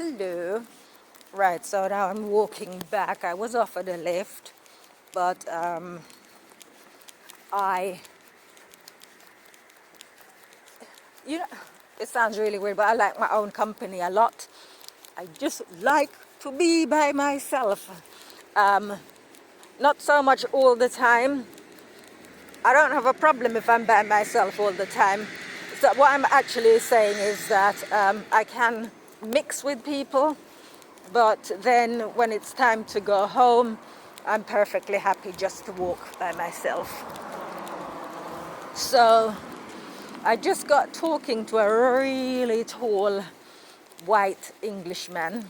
Hello. Right, so now I'm walking back. I was offered a lift, but I, you know, it sounds really weird, but I like my own company a lot. I just like to be by myself. Not so much all the time. I don't have a problem if I'm by myself all the time. So what I'm actually saying is that I can mix with people, but then when it's time to go home, I'm perfectly happy just to walk by myself. So I just got talking to a really tall white Englishman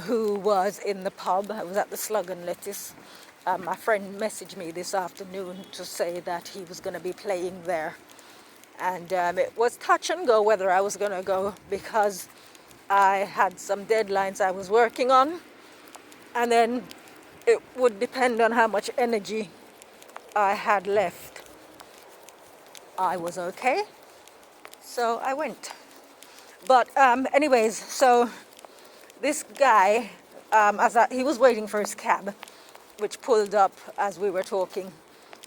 who was in the pub. I was at the Slug and Lettuce. My friend messaged me this afternoon to say that he was going to be playing there. And it was touch and go whether I was going to go, because I had some deadlines I was working on. And then it would depend on how much energy I had left. I was okay, so I went. But anyways, so this guy, he was waiting for his cab, which pulled up as we were talking.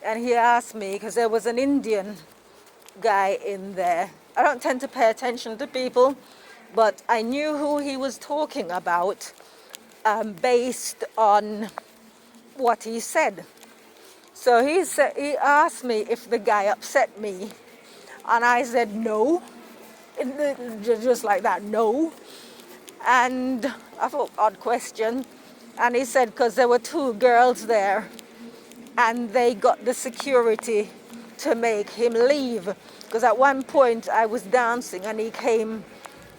And he asked me, because there was an Indian guy in there. I don't tend to pay attention to people, but I knew who he was talking about based on what he said. So he asked me if the guy upset me, and I said no, just like that, no. And I thought, odd question. And he said because there were two girls there, and they got the security to make him leave. Because at one point I was dancing and he came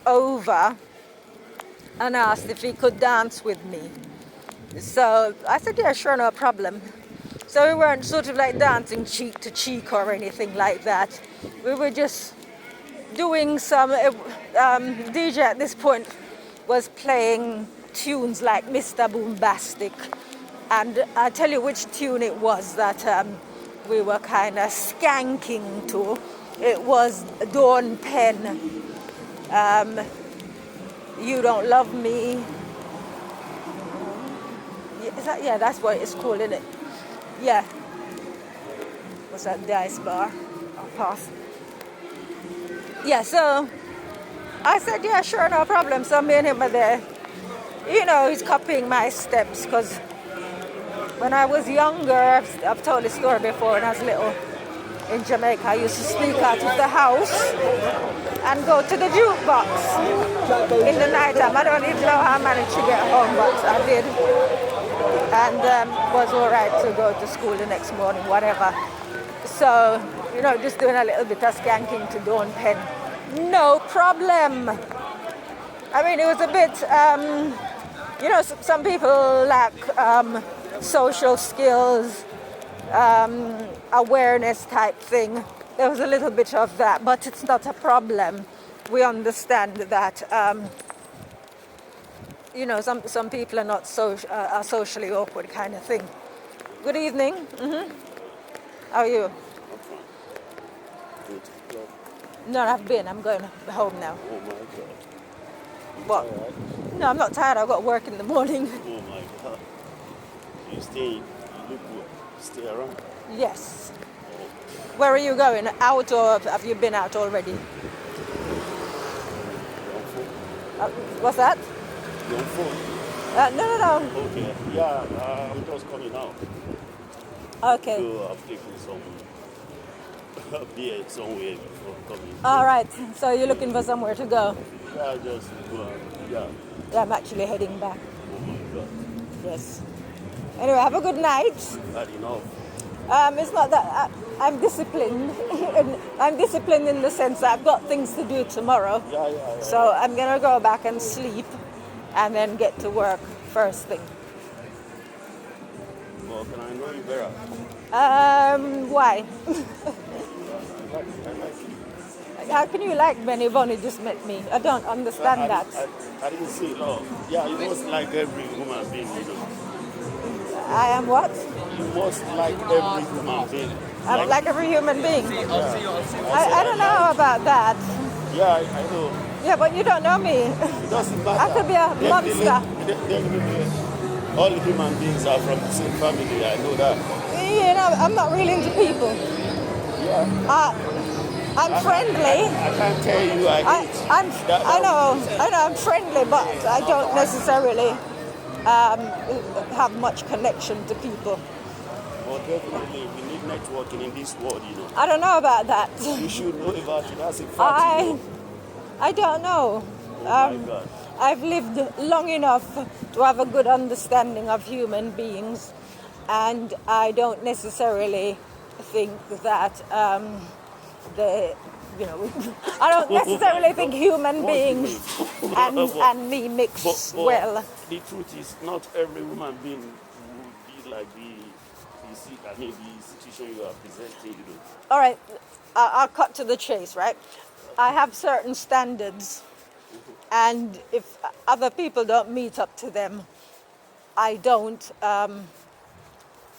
over and asked if he could dance with me. So I said, yeah, sure, no problem. So we weren't sort of like dancing cheek to cheek or anything like that. We were just doing some, DJ at this point was playing tunes like Mr. Boombastic. And I'll tell you which tune it was that we were kind of skanking to. It was Dawn Penn, You Don't Love Me. Is that, yeah, that's what it's called, isn't it? Yeah. What's that, Dice Bar? I'll pass. Yeah, so I said, yeah, sure, no problem. So me and him are there. You know, he's copying my steps, because when I was younger, I've told this story before, when I was little in Jamaica, I used to sneak out of the house and go to the jukebox in the night time. I don't even know how I managed to get home, but I did. And was all right to go to school the next morning, whatever. So, you know, just doing a little bit of skanking to Dawn Penn. No problem. I mean, it was a bit, you know, some people lack social skills, awareness type thing. There was a little bit of that, but it's not a problem. We understand that, you know, some people are not are socially awkward kind of thing. Good evening. Mm-hmm. How are you? No, I've been. I'm going home now. Oh my God. What? Tired? No, I'm not tired. I've got work in the morning. Oh my God. You look good. Stay around. Yes. Where are you going? Out, or have you been out already? What's that? Your phone? No. Okay. Yeah, I'm just coming out. Okay. So I've taken some beer somewhere before coming. All right. So you're looking for somewhere to go? Yeah, just go. Yeah. Yeah, I'm actually heading back. Oh my God. Yes. Anyway, have a good night. Not enough. It's not that I'm disciplined. I'm disciplined in the sense that I've got things to do tomorrow. Yeah. So I'm gonna go back and sleep, and then get to work first thing. Well, can I know you better? Why? I like you. How can you like me? You've only just met me. I don't understand that. I didn't see it. Oh, yeah, you must like every human being, you know. I am what? You must like every human being. I'm like every human being. I don't know about that. Yeah, I know. Yeah, but you don't know me. It doesn't matter. I could be a monster. Definitely, all human beings are from the same family. I know that. You know, I'm not really into people. Yeah. I'm friendly. I can't tell you I hate. I know, I'm friendly, but I don't necessarily have much connection to people. Well, definitely, we need networking in this world, you know. I don't know about that. You should know about it. That's a fact, you know. I don't know. Oh my God. I've lived long enough to have a good understanding of human beings, and I don't necessarily think that I don't necessarily think human beings and me mix well. The truth is, not every human being would be like the situation you are presenting, you know. All right, I'll cut to the chase, right? I have certain standards, and if other people don't meet up to them, I don't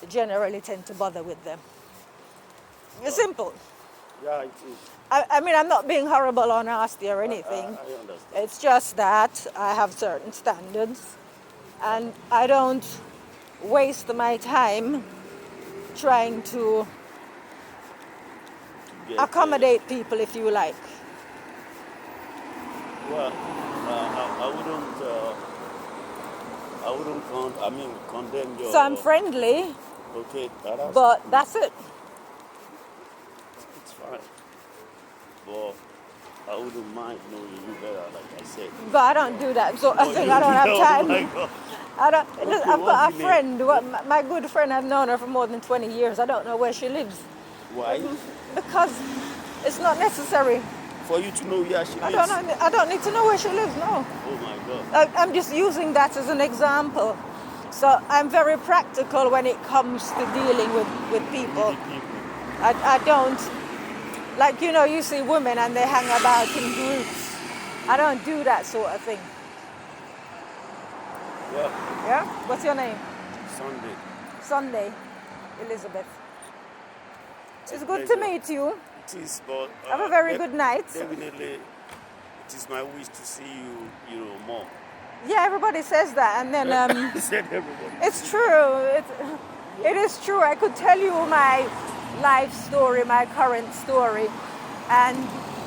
generally tend to bother with them. It's simple. Yeah, it is. I mean, I'm not being horrible or nasty or anything. I understand. It's just that I have certain standards, and I don't waste my time trying to accommodate people, if you like. Well, I wouldn't condemn your. So I'm friendly, Okay, but that's it. it's fine. But I wouldn't mind knowing you better, like I said. But I don't do that. So I think I don't have Oh time. my God. I don't. Okay, I've got a what's your friend. My good friend. I've known her for more than 20 years. I don't know where she lives Why? because it's not necessary. For you to know where she lives. I don't need to know where she lives. No. Oh my God. I'm just using that as an example. So I'm very practical when it comes to dealing with people. I don't, like, you see women and they hang about in groups. I don't do that sort of thing. Yeah. Yeah? What's your name? Sunday. Sunday. Elizabeth. It's good to pleasure. meet you. It is, but Have a very good night. Definitely, it is my wish to see you, more. Yeah, everybody says that, and then Said everybody. it's true. It is true. I could tell you my life story, my current story, and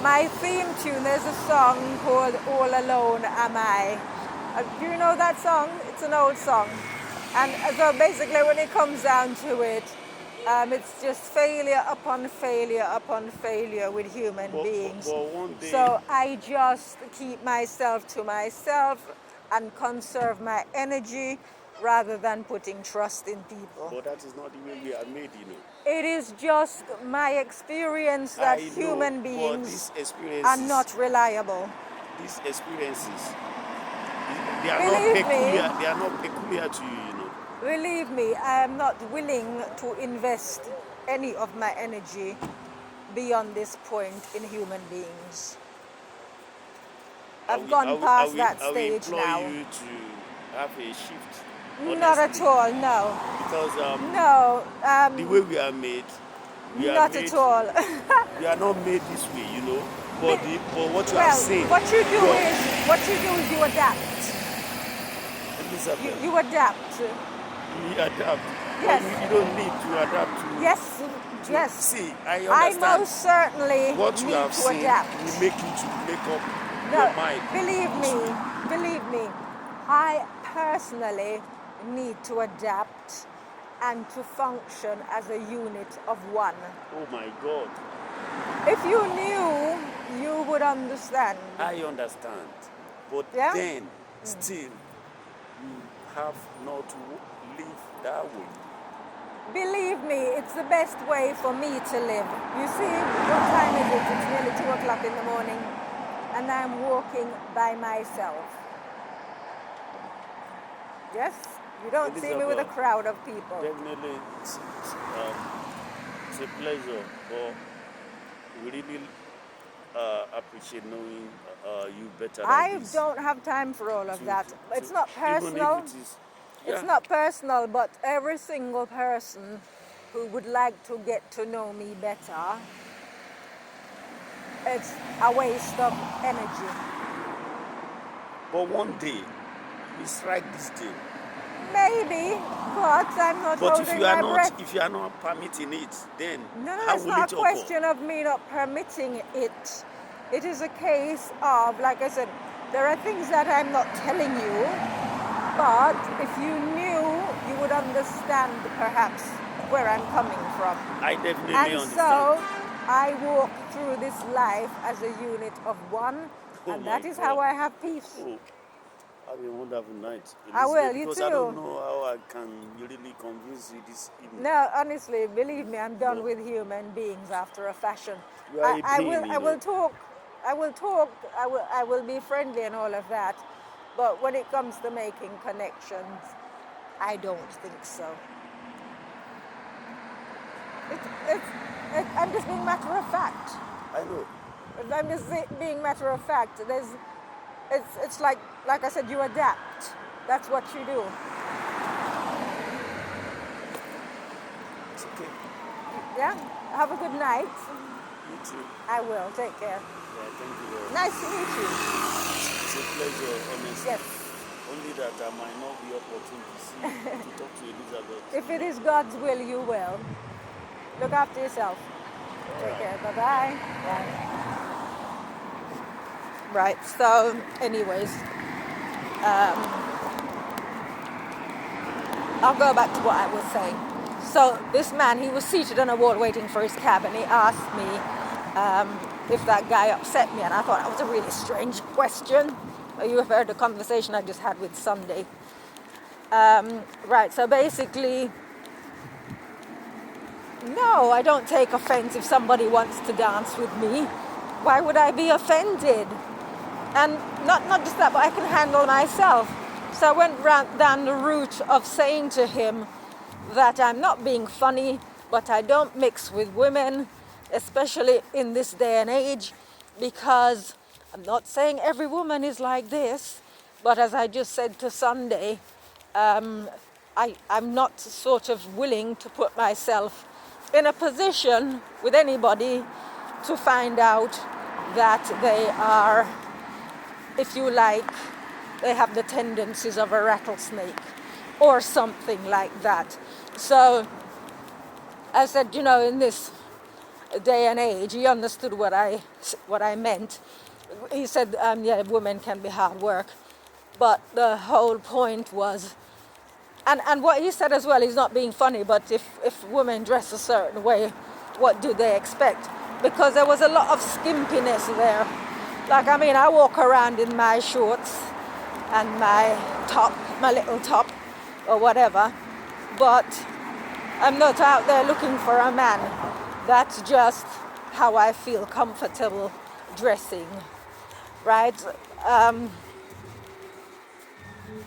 my theme tune. There's a song called "All Alone Am I." Do you know that song? It's an old song, and so basically, when it comes down to it, it's just failure upon failure upon failure with human beings. But one day, So I just keep myself to myself and conserve my energy rather than putting trust in people. but that is not the way we are made, It is just my experience that I know, human but beings these experiences, are not reliable. These experiences, they are Believe not me. peculiar. They are not peculiar to you, Believe me, I am not willing to invest any of my energy beyond this point in human beings. I've gone past that stage now. I will implore you to have a shift. Not at honestly. all, no. Because No, the way we are made, not at all. we are not made this way, But what you are Well, saying, what you do is you adapt. Elizabeth, You adapt. you adapt. Yes. You don't need to adapt to. Yes. See, I I understand. most certainly What you need have to seen adapt. will make you to make up No, your mind. believe me, I personally need to adapt and to function as a unit of one. Oh my God. If you knew, you would understand. I understand. But Yeah? then, still, you have not to live that way. Believe me, it's the best way for me to live. You see, what time is it? It's nearly 2 o'clock in the morning, and I'm walking by myself. Yes? You don't see me with a crowd of people. Definitely, it's a pleasure. But we really appreciate knowing you better than I this. don't have time for all of that. It's not personal. Even if it is, It's not personal, but every single person who would like to get to know me better, it's a waste of energy. But one day, we strike this thing. Maybe, but I'm not But holding my breath. if you are not permitting it, then No, how it's will not it a occur? question of me not permitting it. It is a case of, like I said, there are things that I'm not telling you, but if you knew, you would understand perhaps where I'm coming from. I definitely And understand. so I walk through this life as a unit of one, Oh and my that is God. how I have peace. Oh, have a wonderful night, I will, Elizabeth, you because I don't too. know how I can really convince you this evening. No, honestly, believe me, I'm done But with human beings after a fashion. you are a pain, I will talk, I will be friendly and all of that. But when it comes to making connections, I don't think so. It's, I'm just being matter of fact. I know. I'm just being matter of fact. It's like I said, you adapt. That's what you do. It's okay. Yeah? Have a good night. You too. I will. Take care. Yeah, thank you very much. Nice to meet you. It's a pleasure, honestly. Yes. Only that I might not be opportune to talk to Elizabeth. If it is God's will, you will. Look after yourself. Take care. Bye-bye. Bye. Right. So, anyways, I'll go back to what I was saying. So this man, he was seated on a wall waiting for his cab, and he asked me if that guy upset me, and I thought that was a really strange question. You have heard the conversation I just had with Sunday. Right, so basically, no, I don't take offense if somebody wants to dance with me. Why would I be offended? And not just that, but I can handle myself. So I went down the route of saying to him that I'm not being funny, but I don't mix with women, especially in this day and age, because I'm not saying every woman is like this, but as I just said to Sunday, I'm not sort of willing to put myself in a position with anybody to find out that they are, if you like, they have the tendencies of a rattlesnake or something like that. So I said, in this day and age, he understood what I meant. He said, yeah, women can be hard work. But the whole point was, and what he said as well, he's not being funny, but if women dress a certain way, what do they expect? Because there was a lot of skimpiness there. Like, I walk around in my shorts and my top, my little top, or whatever, but I'm not out there looking for a man. That's just how I feel comfortable dressing, right?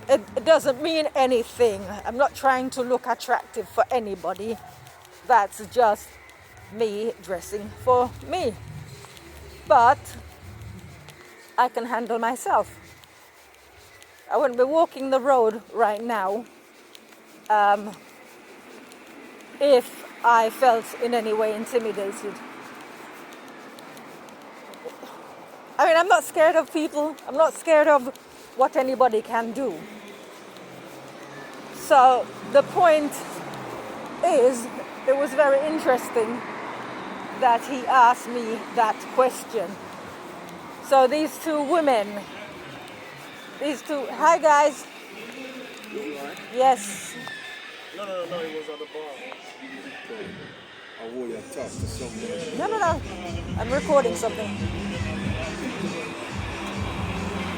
It doesn't mean anything. I'm not trying to look attractive for anybody. That's just me dressing for me. But I can handle myself. I wouldn't be walking the road right now if I felt in any way intimidated. I'm not scared of people. I'm not scared of what anybody can do. So the point is, it was very interesting that he asked me that question. So these two women, hi guys. Yes. No, it was at the bar. I want you to talk to somebody. No. I'm recording something.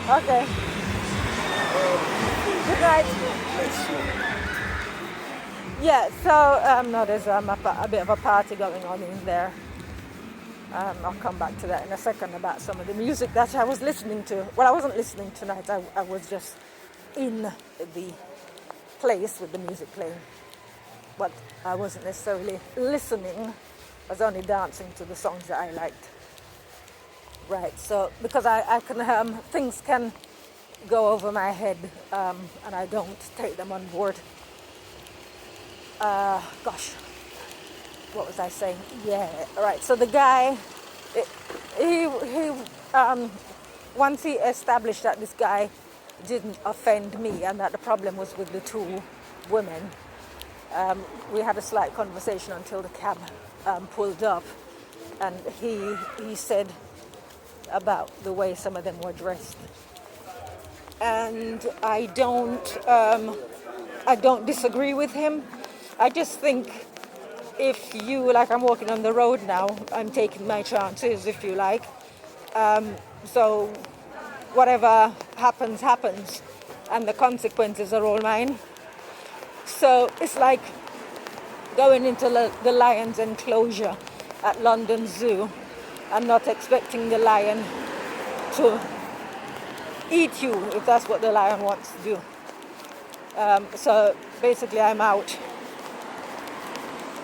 Okay. Good night. Yeah, so no, there's a bit of a party going on in there. I'll come back to that in a second about some of the music that I was listening to. Well, I wasn't listening tonight. I was just in the place with the music playing. But I wasn't necessarily listening. I was only dancing to the songs that I liked. Right, so because I can, things can go over my head and I don't take them on board. Gosh, what was I saying? Yeah, right. So the guy, he once he established that this guy didn't offend me, and that the problem was with the two women. We had a slight conversation until the cab pulled up, and he said about the way some of them were dressed. And I don't disagree with him. I just think if you, like I'm walking on the road now, I'm taking my chances, if you like. So whatever happens, happens, and the consequences are all mine. So it's like going into the lion's enclosure at London Zoo and not expecting the lion to eat you if that's what the lion wants to do. So basically I'm out,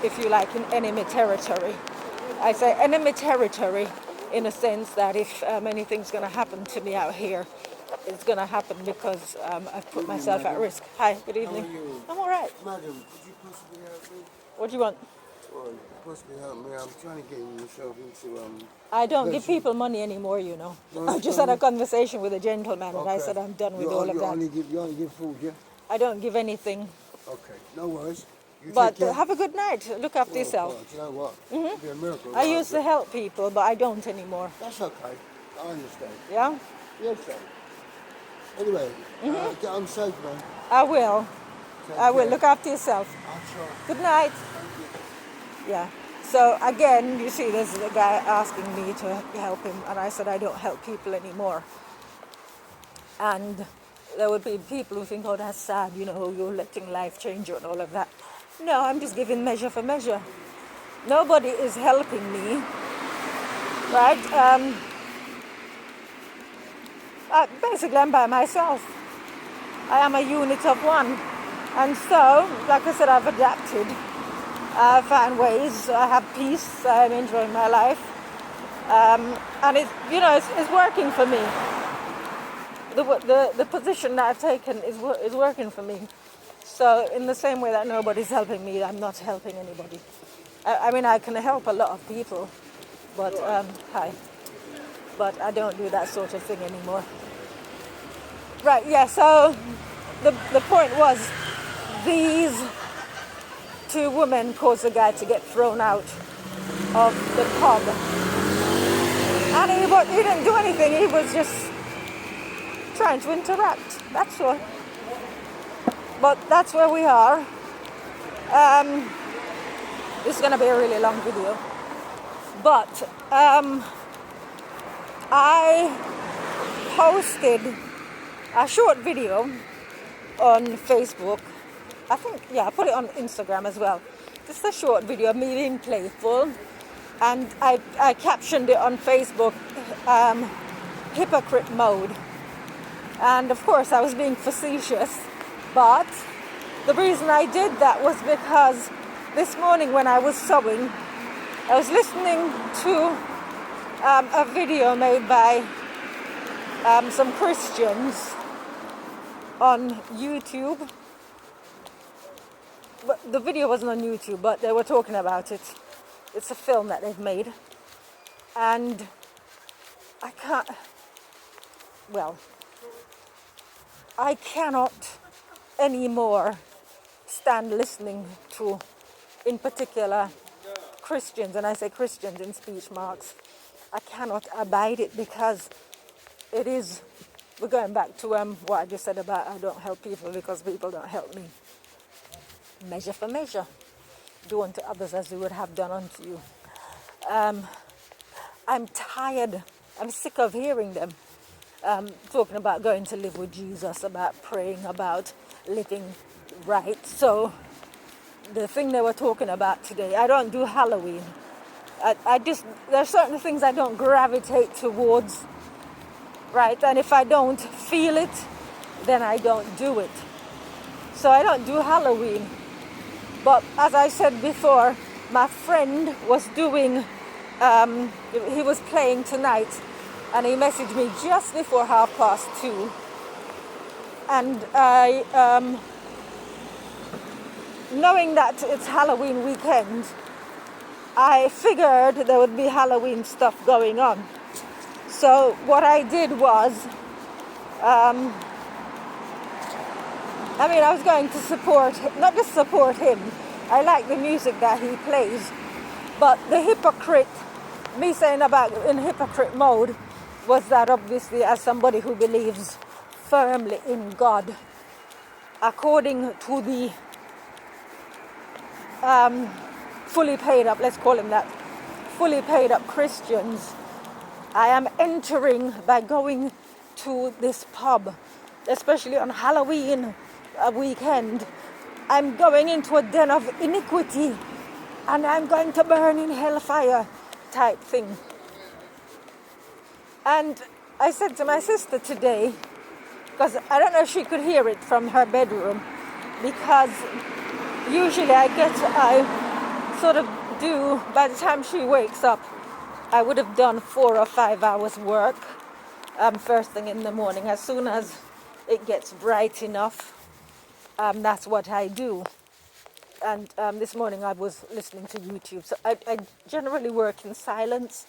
if you like, in enemy territory. I say enemy territory in a sense that if anything's going to happen to me out here, it's going to happen because I've put myself at risk. Hi, good evening. How are you? I'm all right. Madam, could you possibly help me? What do you want? Well, you could possibly help me. I'm trying to get myself into I don't give Listen. people money anymore, you know. No, I it's just had a fine. conversation with a gentleman and I said I'm done with all of that. You only give food, yeah? I don't give anything. Okay, no worries. You But take care. have a good night. Look after yourself. Well, do you know what? It'd be a miracle. I used to help people, but I don't anymore. That's okay. I understand. Yeah? Yes, sir. Anyway, get on safe, man. I will. Take I will. care. Look after yourself. I'll try. Good night. Yeah. So again, you see, there's a guy asking me to help him, and I said I don't help people anymore. And there would be people who think, oh, that's sad, you know, you're letting life change you and all of that. No, I'm just giving measure for measure. Nobody is helping me, right? Basically, I'm by myself. I am a unit of one. And so, like I said, I've adapted. I find ways. I have peace. I'm enjoying my life. And it's working for me. The position that I've taken is working for me. So in the same way that nobody's helping me, I'm not helping anybody. I mean, I can help a lot of people, but but I don't do that sort of thing anymore. Right, yeah, so the point was these two women caused the guy to get thrown out of the pub. And he didn't do anything, he was just trying to interact, that's all. But that's where we are. This is going to be a really long video. But I posted a short video on Facebook. I put it on Instagram as well. Just a short video of me being playful. And I captioned it on Facebook, hypocrite mode. And of course I was being facetious. But the reason I did that was because this morning when I was sewing, I was listening to a video made by some Christians on YouTube. But the video wasn't on YouTube, but they were talking about it. It's a film that they've made. And I cannot anymore stand listening to, in particular, Christians, and I say Christians in speech marks. I cannot abide it because we're going back to what I just said about I don't help people because people don't help me. Measure for measure. Do unto others as you would have done unto you. I'm tired. I'm sick of hearing them talking about going to live with Jesus, about praying, about living right. So the thing they were talking about today, I don't do Halloween. There's certain things I don't gravitate towards, right? And if I don't feel it, then I don't do it. So I don't do Halloween. But as I said before, my friend was doing, he was playing tonight, and he messaged me just before 2:30. And I, knowing that it's Halloween weekend, I figured there would be Halloween stuff going on. So what I did was, I mean, I was going to support, not just support him, I like the music that he plays, but the hypocrite, me saying about in hypocrite mode, was that obviously as somebody who believes firmly in God, according to the fully paid up, let's call him that, fully paid up Christians, I am entering by going to this pub, especially on Halloween weekend. I'm going into a den of iniquity and I'm going to burn in hellfire type thing. And I said to my sister today, because I don't know if she could hear it from her bedroom, because usually I sort of do, by the time she wakes up, I would have done 4 or 5 hours work first thing in the morning. As soon as it gets bright enough, that's what I do. And this morning I was listening to YouTube. So I generally work in silence,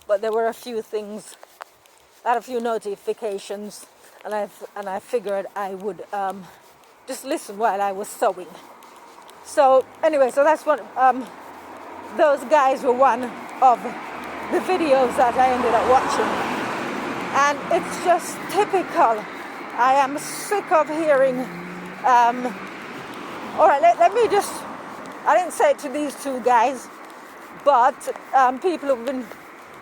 but there were a few things, I had a few notifications, and I figured I would just listen while I was sewing. So anyway, so that's what, those guys were one of the videos that I ended up watching. And it's just typical. I am sick of hearing, all right, let me just, I didn't say it to these two guys, but people who've been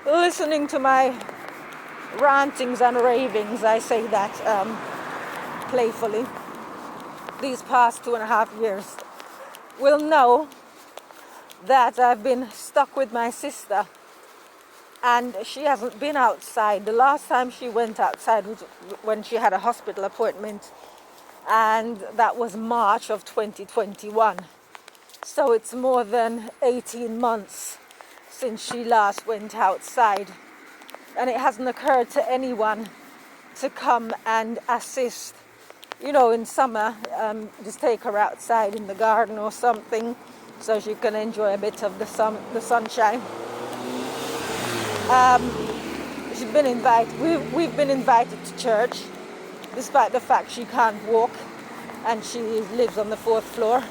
listening to my rantings and ravings, I say that playfully, these past 2.5 years, will know that I've been stuck with my sister and she hasn't been outside. The last time she went outside was when she had a hospital appointment, and that was March of 2021. So it's more than 18 months since she last went outside, and it hasn't occurred to anyone to come and assist. You know, in summer, just take her outside in the garden or something so she can enjoy a bit of the sunshine. She's been invited. We've been invited to church, despite the fact she can't walk, and she lives on the 4th floor.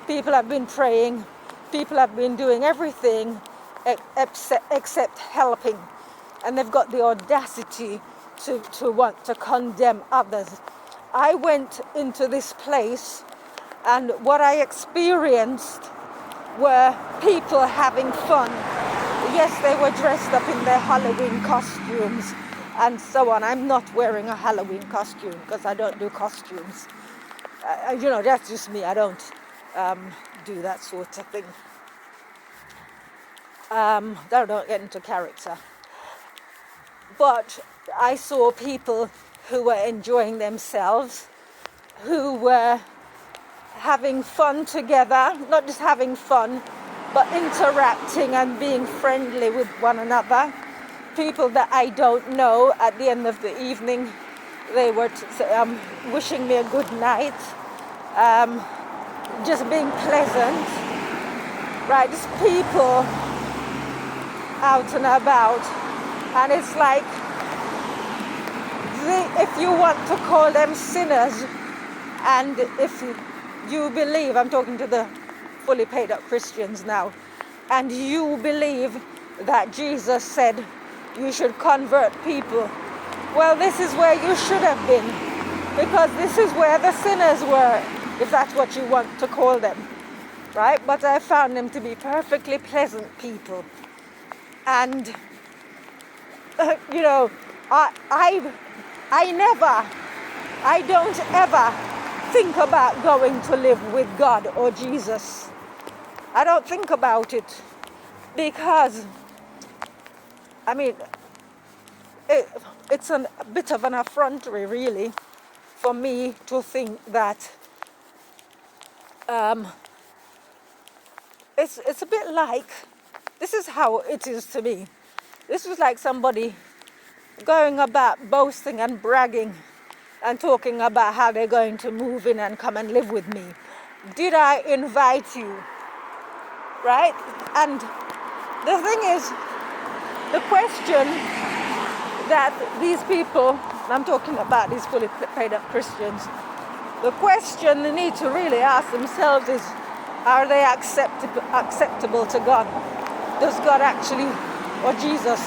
People have been praying. People have been doing everything except helping, and they've got the audacity to want to condemn others. I went into this place, and what I experienced were people having fun. Yes, they were dressed up in their Halloween costumes and so on. I'm not wearing a Halloween costume because I don't do costumes. You know, that's just me. I don't do that sort of thing. I don't get into character. But I saw people who were enjoying themselves, who were having fun together, not just having fun, but interacting and being friendly with one another. People that I don't know, at the end of the evening, they were wishing me a good night, just being pleasant, right? Just people out and about. And it's like, if you want to call them sinners, and if you believe, I'm talking to the fully paid up Christians now, and you believe that Jesus said you should convert people, well, this is where you should have been, because this is where the sinners were, if that's what you want to call them, right? But I found them to be perfectly pleasant people. And you know, I don't ever think about going to live with God or Jesus. I don't think about it, because, I mean, it's a bit of an effrontery, really, for me to think that it's a bit like, this is how it is to me. This is like somebody going about boasting and bragging and talking about how they're going to move in and come and live with me. Did I invite you? Right? And the thing is, the question that these people, I'm talking about these fully paid up Christians, the question they need to really ask themselves is, are they acceptable to God? Does God actually, or Jesus,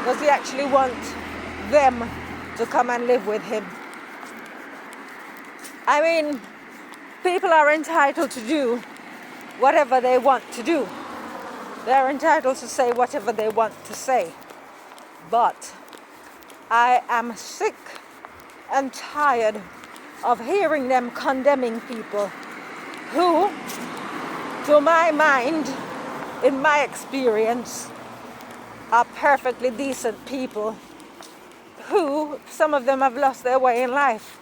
does he actually want them to come and live with him? I mean, people are entitled to do whatever they want to do. They're entitled to say whatever they want to say. But I am sick and tired of hearing them condemning people who, to my mind, in my experience, are perfectly decent people who, some of them have lost their way in life.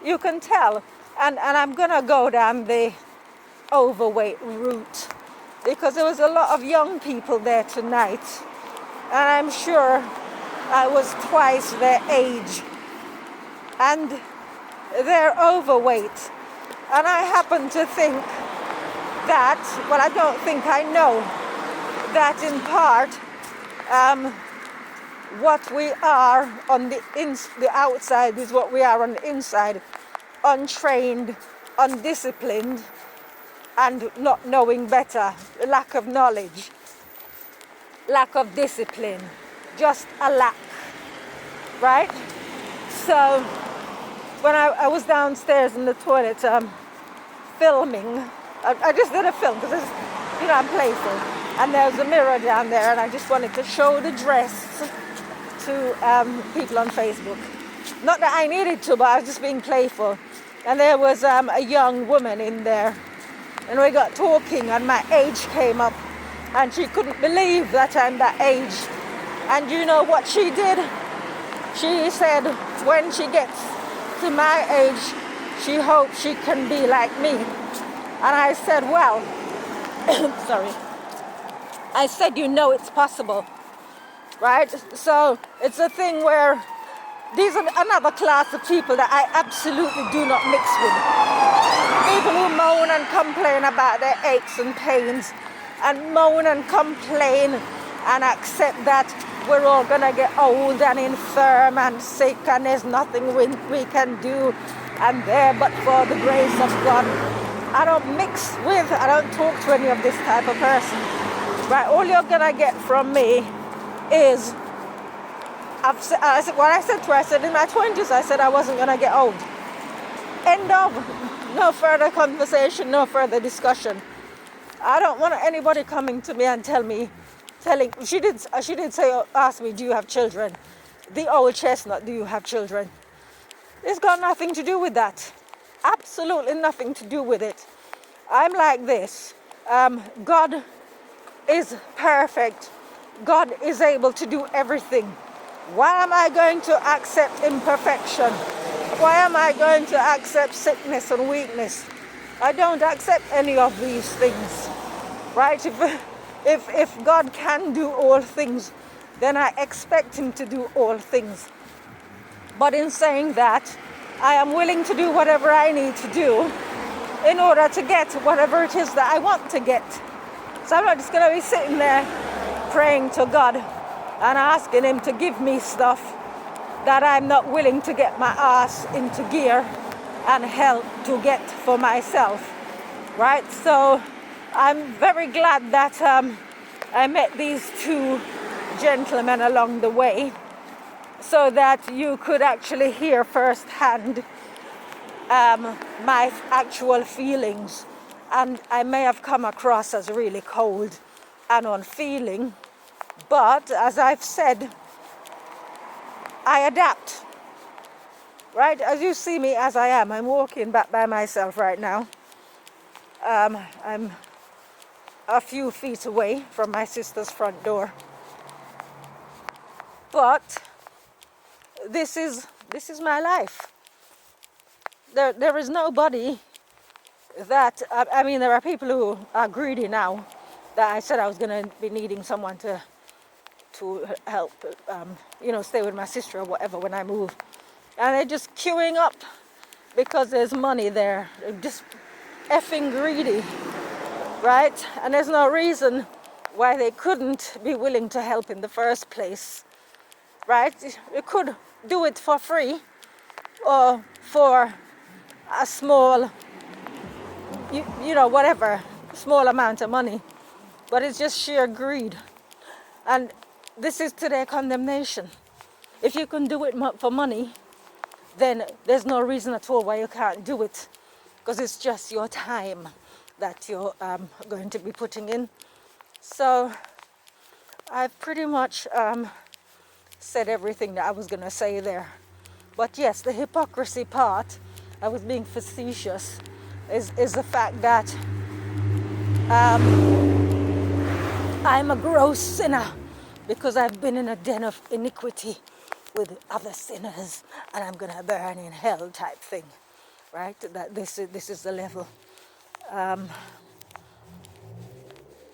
You can tell. And I'm going to go down the overweight route because there was a lot of young people there tonight. And I'm sure I was twice their age. And they're overweight. And I happen to think that, well, I don't think, I know that in part what we are on the outside is what we are on the inside. Untrained, undisciplined, and not knowing better. Lack of knowledge, lack of discipline, just a lack, right? So when I was downstairs in the toilet filming, I just did a film because I'm playful, and there was a mirror down there, and I just wanted to show the dress to people on Facebook. Not that I needed to, but I was just being playful. And there was a young woman in there, and we got talking, and my age came up, and she couldn't believe that I'm that age. And you know what she did? She said when she gets to my age, she hopes she can be like me. And I said, well, sorry. I said, it's possible, right? So it's a thing where these are another class of people that I absolutely do not mix with. People who moan and complain about their aches and pains, and moan and complain and accept that we're all gonna get old and infirm and sick and there's nothing we can do and there but for the grace of God. I don't mix with, I don't talk to any of this type of person. Right, all you're gonna get from me is, what I said to her, I said in my 20s, I said I wasn't gonna get old. End of. No further conversation, no further discussion. I don't want anybody coming to me and she did say, ask me, do you have children? The old chestnut, do you have children? It's got nothing to do with that. Absolutely nothing to do with it. I'm like this. God is perfect. God is able to do everything. Why am I going to accept imperfection? Why am I going to accept sickness and weakness? I don't accept any of these things, right? If God can do all things, then I expect him to do all things. But in saying that, I am willing to do whatever I need to do in order to get whatever it is that I want to get. So I'm not just going to be sitting there praying to God and asking him to give me stuff that I'm not willing to get my ass into gear and help to get for myself, right? So I'm very glad that I met these two gentlemen along the way so that you could actually hear firsthand my actual feelings. And I may have come across as really cold and unfeeling, but as I've said, I adapt, right? As you see me as I am, I'm walking back by myself right now. I'm a few feet away from my sister's front door. But this is my life. There is nobody that, I mean, there are people who are greedy now that I said I was going to be needing someone to help, stay with my sister or whatever when I move. And they're just queuing up because there's money there. They're just effing greedy, right? And there's no reason why they couldn't be willing to help in the first place. right? You could do it for free or for a small, whatever, small amount of money. But it's just sheer greed. And this is to their condemnation. If you can do it for money, then there's no reason at all why you can't do it, because it's just your time that you're going to be putting in. So I've pretty much said everything that I was going to say there. But yes, the hypocrisy part, I was being facetious, is the fact that I'm a gross sinner because I've been in a den of iniquity with other sinners and I'm going to burn in hell type thing, right? That this is the level.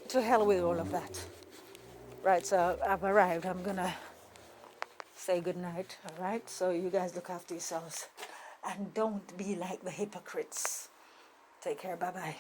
To hell with all of that. Right, so I've arrived. I'm going to say goodnight, all right? So you guys look after yourselves and don't be like the hypocrites. Take care, bye-bye.